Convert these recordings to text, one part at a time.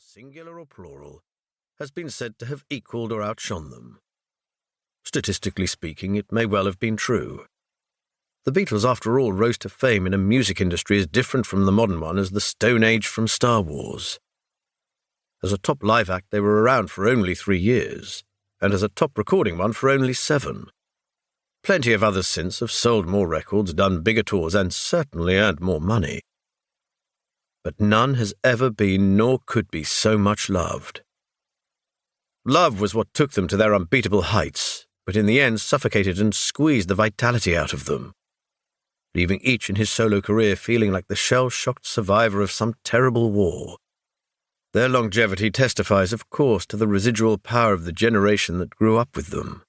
singular or plural, has been said to have equalled or outshone them. Statistically speaking, it may well have been true. The Beatles, after all, rose to fame in a music industry as different from the modern one as the Stone Age from Star Wars. As a top live act, they were around for only 3 years, and as a top recording one for only 7. Plenty of others since have sold more records, done bigger tours, and certainly earned more money. But none has ever been nor could be so much loved. Love was what took them to their unbeatable heights, but in the end suffocated and squeezed the vitality out of them, leaving each in his solo career feeling like the shell-shocked survivor of some terrible war. Their longevity testifies, of course, to the residual power of the generation that grew up with them,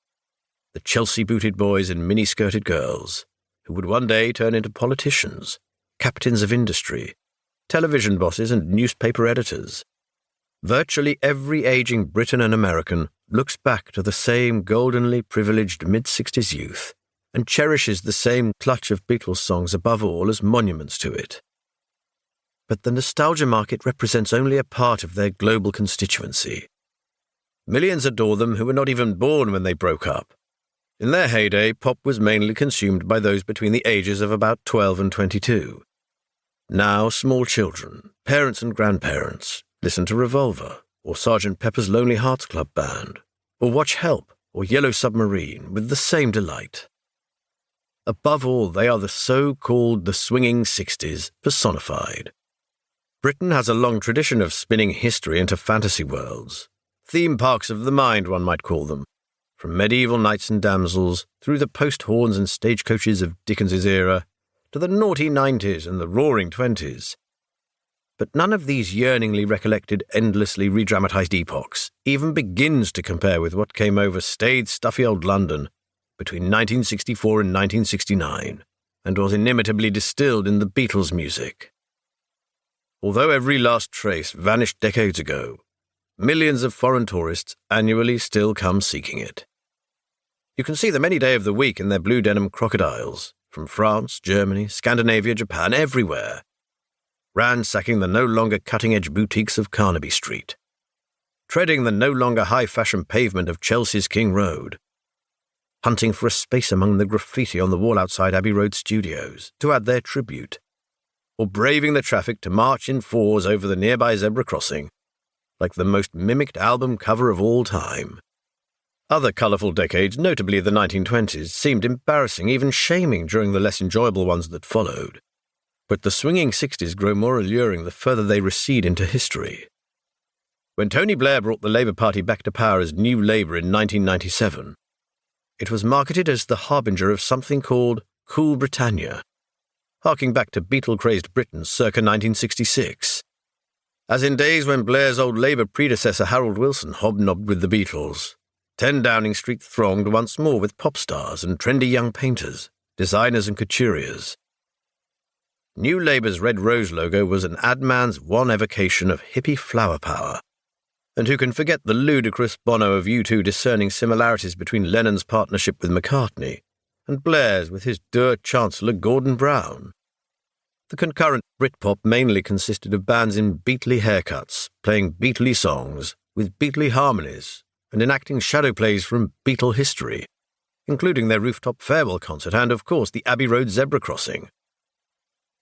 the Chelsea-booted boys and mini-skirted girls, who would one day turn into politicians, captains of industry, television bosses and newspaper editors. Virtually every aging Briton and American looks back to the same goldenly privileged mid-60s youth and cherishes the same clutch of Beatles songs above all as monuments to it. But the nostalgia market represents only a part of their global constituency. Millions adore them who were not even born when they broke up. In their heyday, pop was mainly consumed by those between the ages of about 12 and 22. Now, small children, parents and grandparents, listen to Revolver, or Sgt. Pepper's Lonely Hearts Club Band, or watch Help, or Yellow Submarine, with the same delight. Above all, they are the so-called the swinging 60s personified. Britain has a long tradition of spinning history into fantasy worlds, theme parks of the mind, one might call them, from medieval knights and damsels through the post-horns and stagecoaches of Dickens's era, to the naughty 90s and the roaring 20s. But none of these yearningly recollected, endlessly redramatized epochs even begins to compare with what came over staid, stuffy old London between 1964 and 1969, and was inimitably distilled in the Beatles' music. Although every last trace vanished decades ago, millions of foreign tourists annually still come seeking it. You can see them any day of the week in their blue denim crocodiles, from France, Germany, Scandinavia, Japan, everywhere, ransacking the no longer cutting-edge boutiques of Carnaby Street, treading the no longer high-fashion pavement of Chelsea's King Road, hunting for a space among the graffiti on the wall outside Abbey Road studios to add their tribute, or braving the traffic to march in fours over the nearby zebra crossing, like the most mimicked album cover of all time. Other colourful decades, notably the 1920s, seemed embarrassing, even shaming during the less enjoyable ones that followed. But the swinging 60s grow more alluring the further they recede into history. When Tony Blair brought the Labour Party back to power as New Labour in 1997, it was marketed as the harbinger of something called Cool Britannia, harking back to Beatle-crazed Britain circa 1966. As in days when Blair's old Labour predecessor Harold Wilson hobnobbed with the Beatles, 10 Downing Street thronged once more with pop stars and trendy young painters, designers and couturiers. New Labour's Red Rose logo was an ad man's one evocation of hippie flower power. And who can forget the ludicrous Bono of U2 discerning similarities between Lennon's partnership with McCartney and Blair's with his Dur Chancellor Gordon Brown? The concurrent Britpop mainly consisted of bands in Beatley haircuts, playing Beatley songs, with Beatley harmonies, and enacting shadow plays from Beatle history, including their rooftop farewell concert and, of course, the Abbey Road zebra crossing.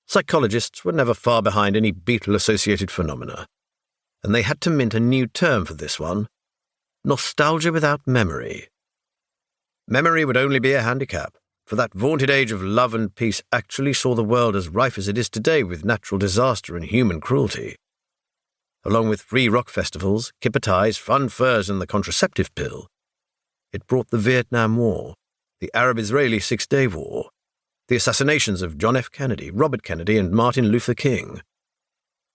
Psychologists were never far behind any Beatle-associated phenomena, and they had to mint a new term for this one: nostalgia without memory. Memory would only be a handicap, for that vaunted age of love and peace actually saw the world as rife as it is today with natural disaster and human cruelty. Along with free rock festivals, kipper ties, fun furs and the contraceptive pill, it brought the Vietnam War, the Arab-Israeli Six-Day War, the assassinations of John F. Kennedy, Robert Kennedy and Martin Luther King,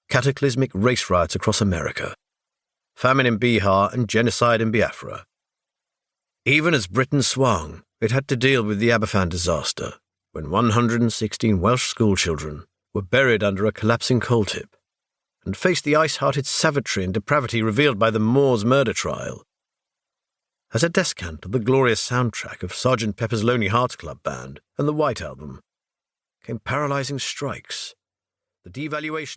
cataclysmic race riots across America, famine in Bihar and genocide in Biafra. Even as Britain swung, it had to deal with the Aberfan disaster, when 116 Welsh schoolchildren were buried under a collapsing coal tip, and faced the ice-hearted savagery and depravity revealed by the Moors murder trial. As a descant of the glorious soundtrack of Sgt. Pepper's Lonely Hearts Club Band and the White Album came paralysing strikes, the devaluation of